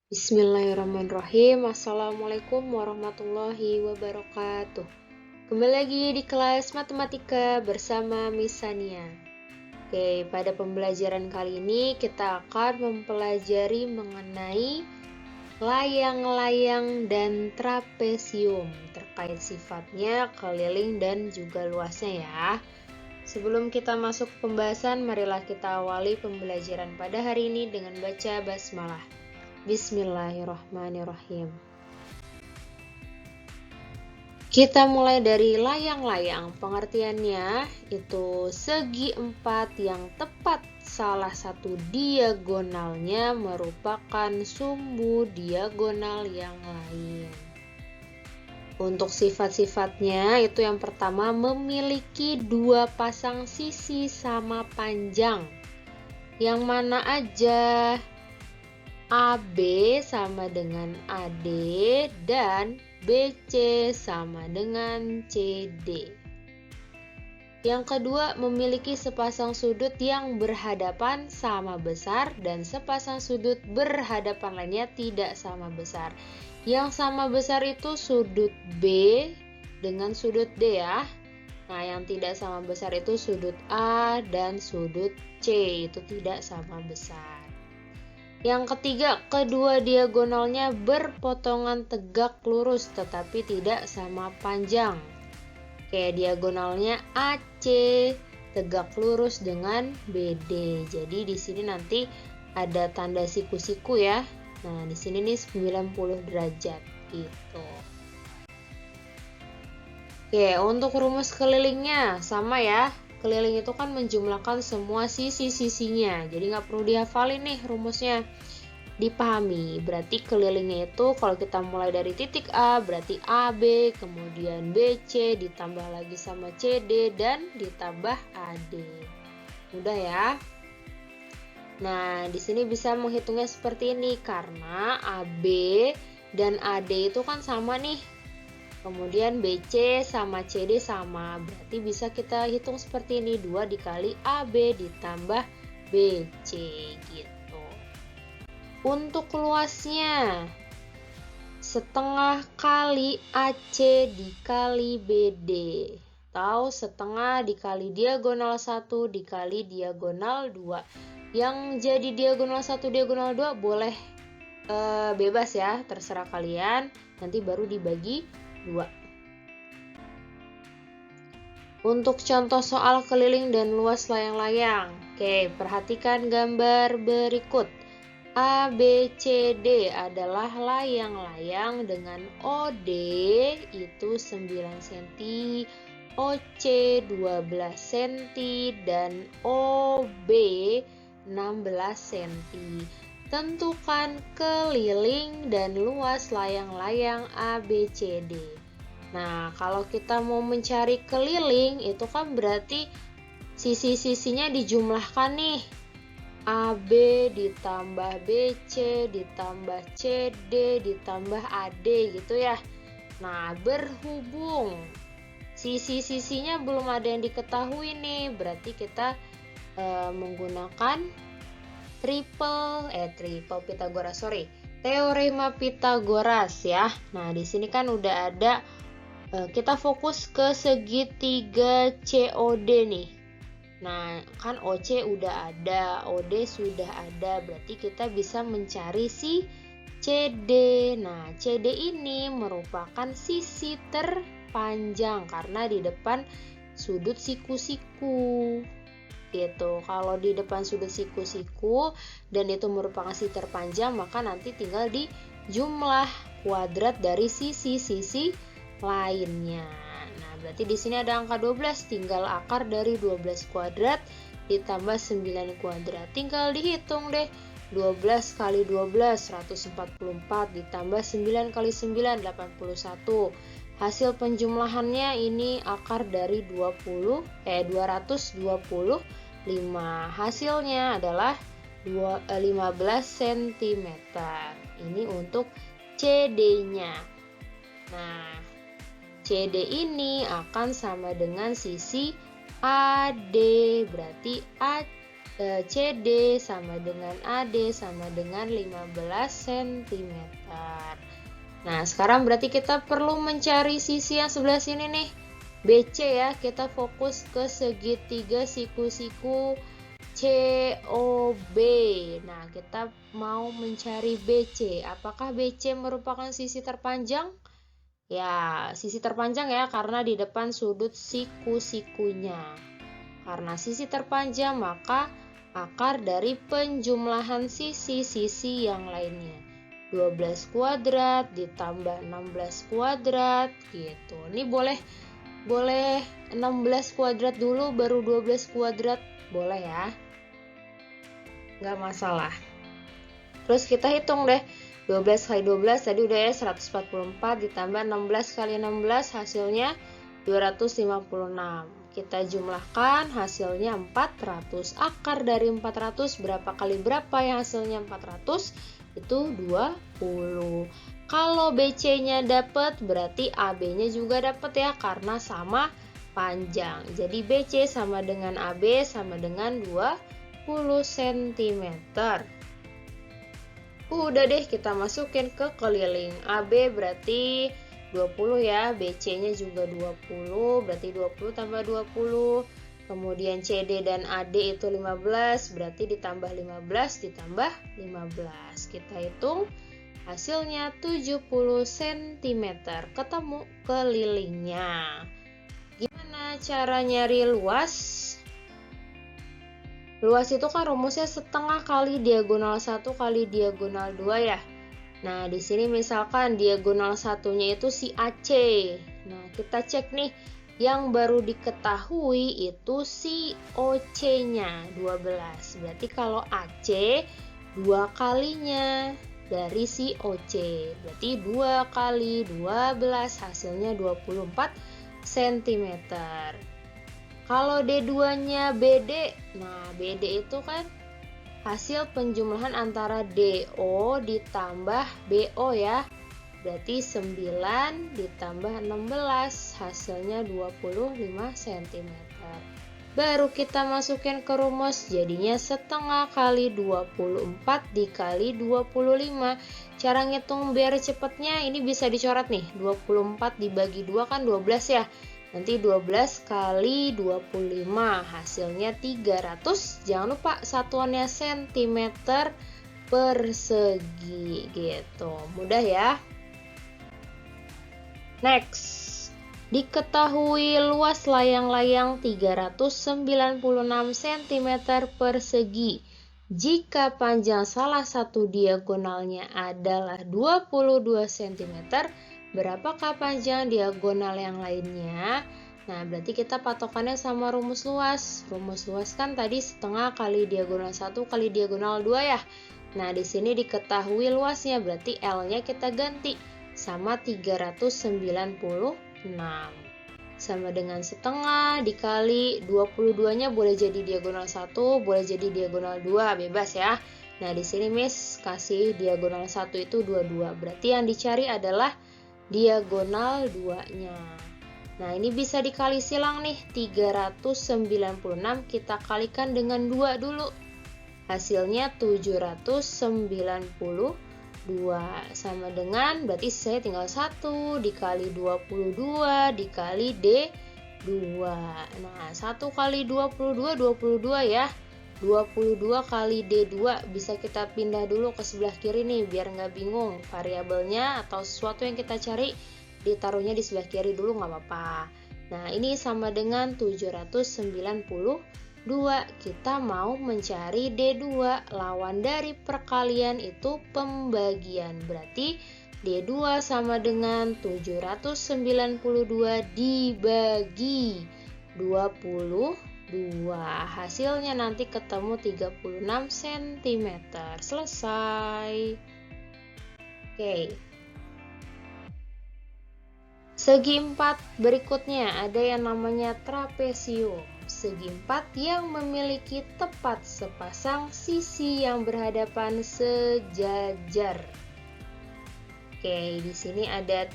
Bismillahirrahmanirrahim. Assalamualaikum warahmatullahi wabarakatuh. Kembali lagi di kelas matematika bersama Miss Sania. Oke, pada pembelajaran kali ini kita akan mempelajari mengenai layang-layang dan trapesium terkait sifatnya, keliling, dan juga luasnya ya. Sebelum kita masuk ke pembahasan, marilah kita awali pembelajaran pada hari ini dengan baca basmalah. Bismillahirrahmanirrahim. Kita mulai dari layang-layang. Pengertiannya itu segi empat yang tepat salah satu diagonalnya merupakan sumbu diagonal yang lain. Untuk sifat-sifatnya itu yang pertama memiliki dua pasang sisi sama panjang. Yang mana aja? AB sama dengan AD dan BC sama dengan CD. Yang kedua, memiliki sepasang sudut yang berhadapan sama besar dan sepasang sudut berhadapan lainnya tidak sama besar. Yang sama besar itu sudut B dengan sudut D ya. Nah, yang tidak sama besar itu sudut A dan sudut C, itu tidak sama besar. Yang ketiga, kedua diagonalnya berpotongan tegak lurus tetapi tidak sama panjang. Kayak diagonalnya AC tegak lurus dengan BD. Jadi di sini nanti ada tanda siku-siku ya. Nah, di sini nih 90 derajat gitu. Oke, untuk rumus kelilingnya sama ya. Keliling itu kan menjumlahkan semua sisi-sisinya. Jadi nggak perlu dihafalin nih rumusnya. Dipahami. Berarti kelilingnya itu kalau kita mulai dari titik A berarti AB, kemudian BC ditambah lagi sama CD dan ditambah AD. Mudah ya. Nah, di sini bisa menghitungnya seperti ini karena AB dan AD itu kan sama nih. Kemudian BC sama CD sama, berarti bisa kita hitung seperti ini, 2 dikali AB ditambah BC gitu. Untuk luasnya, setengah kali AC dikali BD, atau setengah dikali diagonal 1 dikali diagonal 2. Yang jadi diagonal 1, diagonal 2 boleh bebas ya, terserah kalian, nanti baru dibagi 2. Untuk contoh soal keliling dan luas layang-layang. Oke, perhatikan gambar berikut. ABCD adalah layang-layang dengan OD itu 9 cm, OC 12 cm, dan OB 16 cm. Tentukan keliling dan luas layang-layang ABCD. Nah, kalau kita mau mencari keliling, itu kan berarti sisi-sisinya dijumlahkan nih. AB ditambah BC ditambah CD ditambah AD gitu ya. Nah, berhubung sisi-sisinya belum ada yang diketahui nih, berarti kita menggunakan teorema Pitagoras ya. Nah, di sini kan udah ada, kita fokus ke segitiga COD nih. Nah, kan OC udah ada, OD sudah ada, berarti kita bisa mencari si CD. Nah, CD ini merupakan sisi terpanjang karena di depan sudut siku-siku. Gitu. Kalau di depan sudut siku-siku dan itu merupakan sisi terpanjang, maka nanti tinggal di jumlah kuadrat dari sisi-sisi lainnya. Nah, berarti di sini ada angka 12, tinggal akar dari 12 kuadrat ditambah 9 kuadrat. Tinggal dihitung deh. 12 kali 12 144 ditambah 9 kali 9 81. Hasil penjumlahannya ini akar dari 225. Hasilnya adalah 15 cm. Ini untuk CD-nya. Nah, CD ini akan sama dengan sisi AD, berarti CD sama dengan AD sama dengan 15 cm. Nah, sekarang berarti kita perlu mencari sisi yang sebelah sini nih, BC ya. Kita fokus ke segitiga siku-siku COB. Nah, kita mau mencari BC. Apakah BC merupakan sisi terpanjang? Ya, sisi terpanjang ya, karena di depan sudut siku-sikunya. Karena sisi terpanjang, maka akar dari penjumlahan sisi-sisi yang lainnya. 12 kuadrat ditambah 16 kuadrat gitu. Ini boleh 16 kuadrat dulu baru 12 kuadrat, boleh ya, nggak masalah. Terus kita hitung deh, 12 kali 12 tadi udah ya 144 ditambah 16 kali 16 hasilnya 256. Kita jumlahkan hasilnya 400. Akar dari 400 berapa kali berapa yang hasilnya 400? Itu 20. Kalau BC-nya dapat berarti AB-nya juga dapat ya, karena sama panjang. Jadi BC sama dengan AB sama dengan 20 cm. Udah deh, kita masukin ke keliling. AB berarti 20 ya, BC-nya juga 20, berarti 20 tambah 20. Kemudian CD dan AD itu 15, berarti ditambah 15 ditambah 15. Kita hitung hasilnya 70 cm. Ketemu kelilingnya. Gimana cara nyari luas? Luas itu kan rumusnya setengah kali diagonal 1 kali diagonal 2 ya. Nah, di sini misalkan diagonal satunya itu si AC. Nah, kita cek nih, yang baru diketahui itu si OC-nya 12. Berarti kalau AC 2 kalinya dari si OC. Berarti 2 kali 12 hasilnya 24 cm. Kalau D2-nya BD, nah BD itu kan hasil penjumlahan antara DO ditambah BO ya. Berarti 9 ditambah 16 hasilnya 25 cm. Baru kita masukin ke rumus, jadinya setengah kali 24 dikali 25. Cara ngitung biar cepetnya ini bisa dicoret nih. 24 dibagi 2 kan 12 ya. Nanti 12 kali 25 hasilnya 300. Jangan lupa satuannya cm persegi gitu. Mudah ya. Next, diketahui luas layang-layang 396 cm persegi. Jika panjang salah satu diagonalnya adalah 22 cm, berapakah panjang diagonal yang lainnya? Nah, berarti kita patokannya sama rumus luas. Rumus luas kan tadi setengah kali diagonal 1 kali diagonal 2 ya. Nah, di sini diketahui luasnya, berarti L-nya kita ganti sama 396. Sama dengan setengah dikali 22-nya boleh jadi diagonal 1, boleh jadi diagonal 2, bebas ya. Nah, di sini Miss kasih diagonal 1 itu 22. Berarti yang dicari adalah diagonal 2-nya. Nah, ini bisa dikali silang nih. 396 kita kalikan dengan 2 dulu. Hasilnya 792 sama dengan, berarti saya tinggal 1 dikali 22 dikali D2. Nah, 1 kali 22, 22 ya. 22 kali D2 bisa kita pindah dulu ke sebelah kiri nih biar nggak bingung. Variabelnya atau sesuatu yang kita cari ditaruhnya di sebelah kiri dulu nggak apa-apa. Nah, ini sama dengan 792. Kita mau mencari D2. Lawan dari perkalian itu pembagian. Berarti D2 sama dengan 792 dibagi 22. Hasilnya nanti ketemu 36 cm. Selesai. Oke. Segi 4 berikutnya ada yang namanya trapesium. Segi 4 yang memiliki tepat sepasang sisi yang berhadapan sejajar. Oke, di sini ada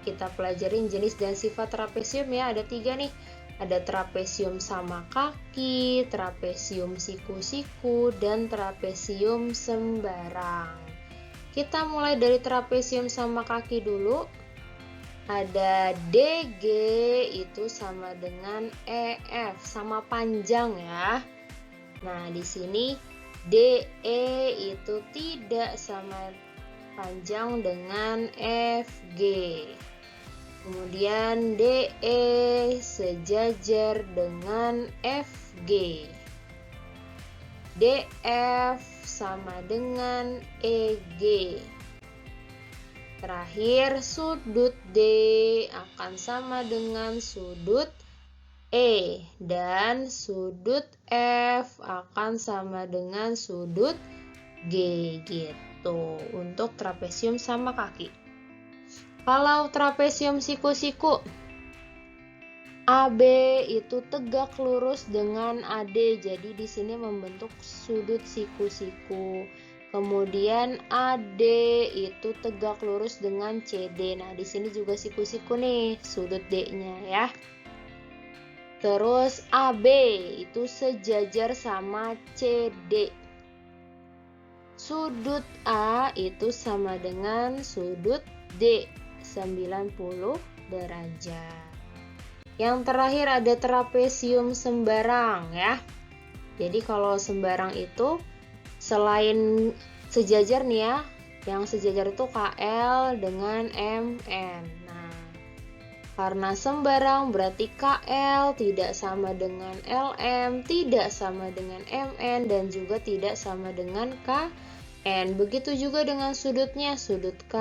kita pelajarin jenis dan sifat trapesium ya, ada 3 nih. Ada trapesium sama kaki, trapesium siku-siku, dan trapesium sembarang. Kita mulai dari trapesium sama kaki dulu. Ada DG itu sama dengan EF, sama panjang ya. Nah, di sini DE itu tidak sama panjang dengan FG. Kemudian DE sejajar dengan FG. DF sama dengan EG. Terakhir, sudut D akan sama dengan sudut E, dan sudut F akan sama dengan sudut G gitu untuk trapesium sama kaki. Kalau trapesium siku-siku, AB itu tegak lurus dengan AD, jadi di sini membentuk sudut siku-siku. Kemudian AD itu tegak lurus dengan CD. Nah, di sini juga siku-siku nih, sudut D-nya ya. Terus AB itu sejajar sama CD. Sudut A itu sama dengan sudut D, 90 derajat. Yang terakhir ada trapesium sembarang ya. Jadi kalau sembarang itu selain sejajar nih ya, yang sejajar itu KL dengan MN. Nah, karena sembarang berarti KL tidak sama dengan LM, tidak sama dengan MN, dan juga tidak sama dengan KN. Begitu juga dengan sudutnya, sudut K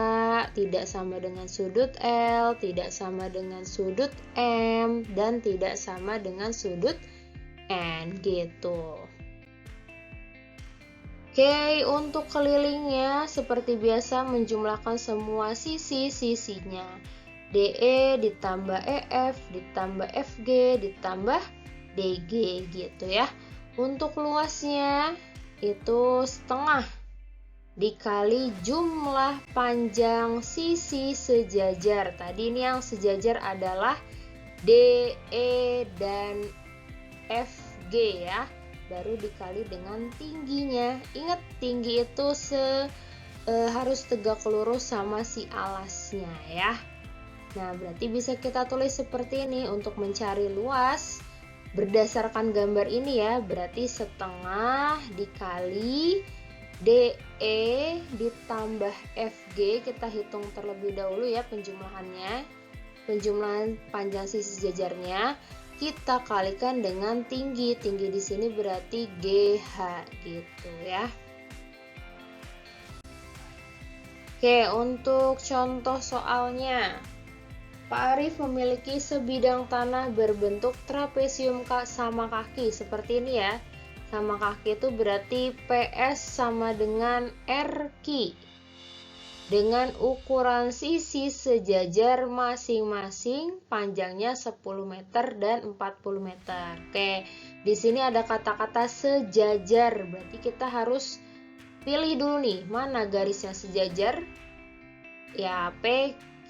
tidak sama dengan sudut L, tidak sama dengan sudut M, dan tidak sama dengan sudut N gitu. Oke, untuk kelilingnya seperti biasa menjumlahkan semua sisi-sisinya. DE ditambah EF ditambah FG ditambah DG gitu ya. Untuk luasnya itu setengah dikali jumlah panjang sisi sejajar. Tadi ini yang sejajar adalah DE dan FG ya. Baru dikali dengan tingginya. Ingat, tinggi itu harus tegak lurus sama si alasnya ya. Nah, berarti bisa kita tulis seperti ini untuk mencari luas. Berdasarkan gambar ini ya, berarti setengah dikali DE ditambah FG. Kita hitung terlebih dahulu ya penjumlahannya. Penjumlahan panjang sisi sejajarnya kita kalikan dengan tinggi. Tinggi di sini berarti GH gitu ya. Oke, untuk contoh soalnya. Pak Arif memiliki sebidang tanah berbentuk trapesium sama kaki seperti ini ya. Sama kaki itu berarti PS sama dengan RQ. Dengan ukuran sisi sejajar masing-masing panjangnya 10 meter dan 40 meter. Oke, di sini ada kata-kata sejajar. Berarti kita harus pilih dulu nih, mana garisnya sejajar? Ya, PQ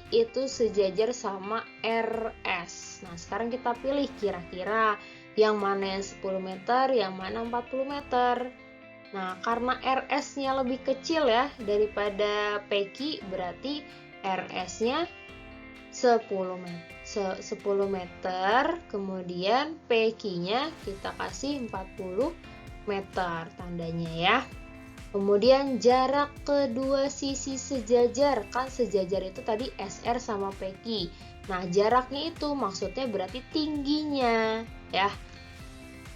itu sejajar sama RS. Nah, sekarang kita pilih kira-kira yang mana yang 10 meter, yang mana 40 meter. Nah, karena RS-nya lebih kecil ya daripada PQ, berarti RS-nya 10 meter, kemudian PQ-nya kita kasih 40 meter tandanya ya. Kemudian jarak kedua sisi sejajar, kan sejajar itu tadi SR sama PQ. Nah, jaraknya itu maksudnya berarti tingginya ya.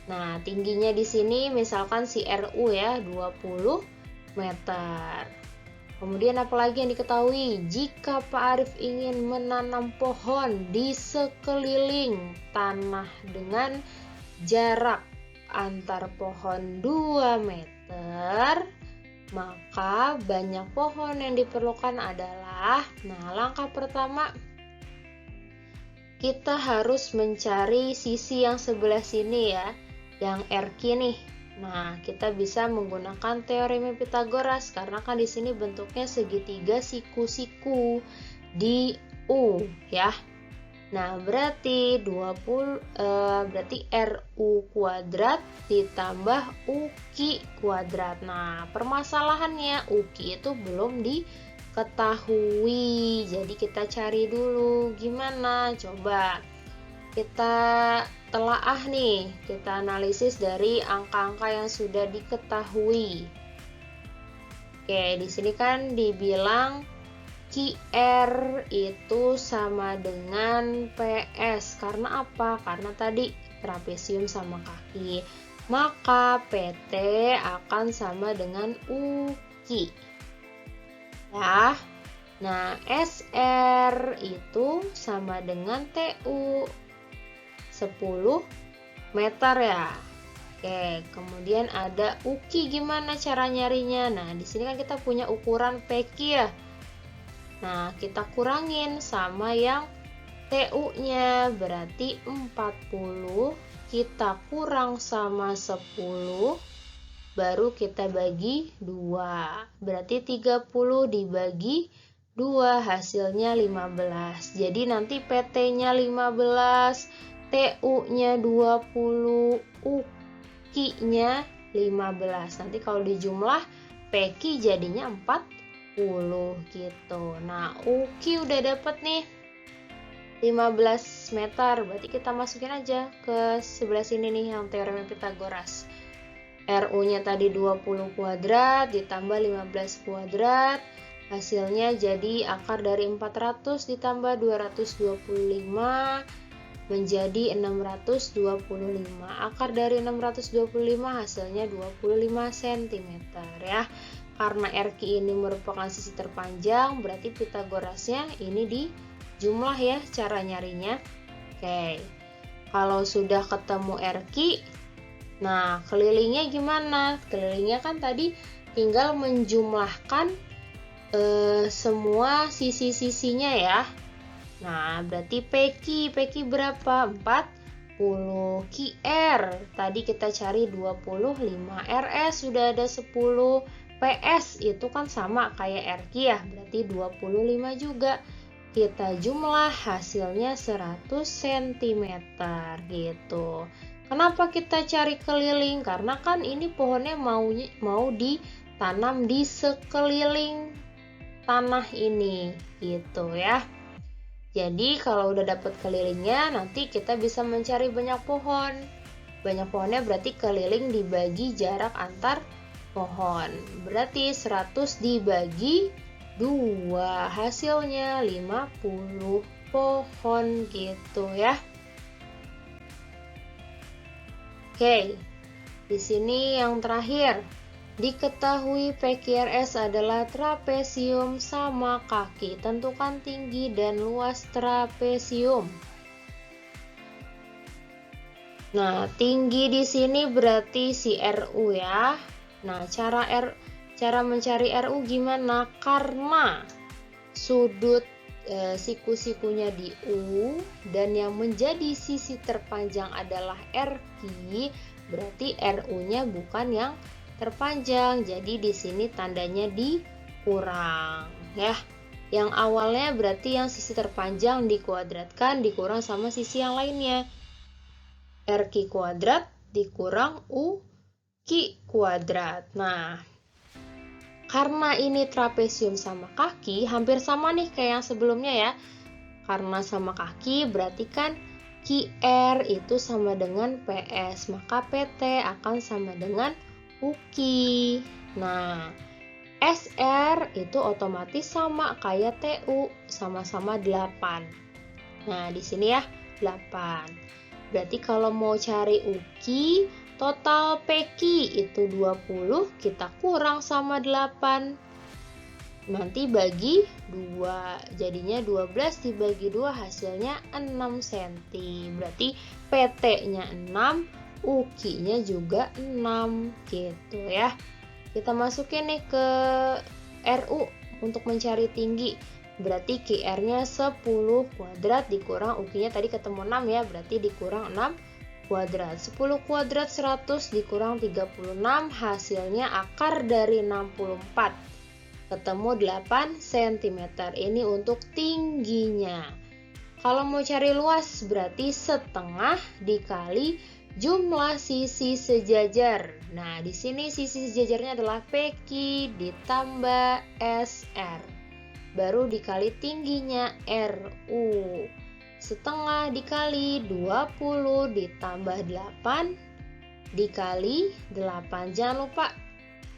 Nah, tingginya di sini misalkan si RU ya 20 meter. Kemudian apalagi yang diketahui, jika Pak Arif ingin menanam pohon di sekeliling tanah dengan jarak antar pohon 2 meter, maka banyak pohon yang diperlukan adalah, langkah pertama kita harus mencari sisi yang sebelah sini ya, yang RQ nih. Nah, kita bisa menggunakan teorema Pitagoras karena kan di sini bentuknya segitiga siku-siku di U ya. Nah, berarti RU kuadrat ditambah UQ kuadrat. Nah, permasalahannya UQ itu belum diketahui. Jadi kita cari dulu gimana. Coba kita telaah nih, kita analisis dari angka-angka yang sudah diketahui. Oke, di sini kan dibilang QR itu sama dengan PS. Karena apa? Karena tadi trapesium sama kaki. Maka PT akan sama dengan UQ. Ya. Nah, SR itu sama dengan TU 10 meter ya. Oke, kemudian ada UQ, gimana cara nyarinya? Nah, di sini kan kita punya ukuran PQ ya. Nah, kita kurangin sama yang TU-nya, berarti 40 kita kurang sama 10, baru kita bagi 2. Berarti 30 dibagi 2 hasilnya 15. Jadi nanti PT-nya 15, TU-nya 20, UQ-nya 15. Nanti kalau dijumlah PQ jadinya 40 gitu. Nah, UQ udah dapet nih 15 meter. Berarti kita masukin aja ke sebelah sini nih yang teorema Pythagoras. RU-nya tadi 20 kuadrat ditambah 15 kuadrat. Hasilnya jadi akar dari 400 ditambah 225 menjadi 625. Akar dari 625 hasilnya 25 cm ya. Karena RQ ini merupakan sisi terpanjang, berarti Pythagorasnya ini dijumlah ya cara nyarinya. Oke, kalau sudah ketemu RQ, nah kelilingnya gimana? Kelilingnya kan tadi tinggal menjumlahkan semua sisi-sisinya ya. Nah, berarti PQ berapa? 40. QR tadi kita cari 25. RS sudah ada 10. PS itu kan sama kayak RQ ya, berarti 25 juga. Kita jumlah hasilnya 100 cm gitu. Kenapa kita cari keliling? Karena kan ini pohonnya mau ditanam di sekeliling tanah ini gitu ya. Jadi kalau udah dapat kelilingnya, nanti kita bisa mencari banyak pohon. Banyak pohonnya berarti keliling dibagi jarak antar pohon. Berarti 100 dibagi 2, hasilnya 50 pohon gitu ya. Oke, di sini yang terakhir. Diketahui PQRS adalah trapesium sama kaki. Tentukan tinggi dan luas trapesium. Nah, tinggi di sini berarti si RU ya. Nah, cara mencari RU gimana? Karena sudut siku-sikunya di U dan yang menjadi sisi terpanjang adalah RQ, berarti RU-nya bukan yang terpanjang. Jadi di sini tandanya dikurang ya. Yang awalnya berarti yang sisi terpanjang dikuadratkan dikurang sama sisi yang lainnya. RQ kuadrat dikurang UQ kuadrat. Nah, karena ini trapesium sama kaki, hampir sama nih kayak yang sebelumnya ya. Karena sama kaki berarti kan QR itu sama dengan PS, maka PT akan sama dengan UQ. Nah, SR itu otomatis sama kayak TU, sama-sama 8. Nah, di sini ya 8. Berarti kalau mau cari UQ, total PQ itu 20, kita kurang sama 8. Nanti bagi 2, jadinya 12 dibagi 2 hasilnya 6 cm. Berarti PT-nya 6, UQ-nya juga 6 gitu ya. Kita masukin nih ke RU untuk mencari tinggi. Berarti QR-nya 10 kuadrat dikurang UQ-nya tadi ketemu 6 ya, berarti dikurang 6 kuadrat. 10 kuadrat 100 dikurang 36, hasilnya akar dari 64. Ketemu 8 cm. Ini untuk tingginya. Kalau mau cari luas berarti setengah dikali jumlah sisi sejajar. Nah, di sini sisi sejajarnya adalah PQ ditambah SR. Baru dikali tingginya RU. Setengah dikali 20 ditambah 8 dikali 8. Jangan lupa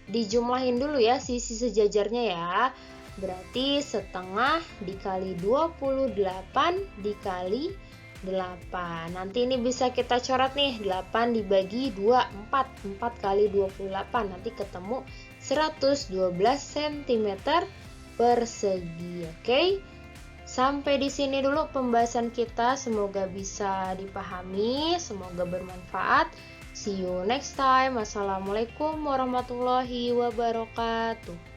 dijumlahin dulu ya sisi sejajarnya ya. Berarti setengah dikali 28 dikali 8. Nanti ini bisa kita coret nih, 8 dibagi 2, 4. 4 kali 28, nanti ketemu 112 cm persegi. Oke? Sampai di sini dulu pembahasan kita, semoga bisa dipahami, semoga bermanfaat. See you next time. Assalamualaikum warahmatullahi wabarakatuh.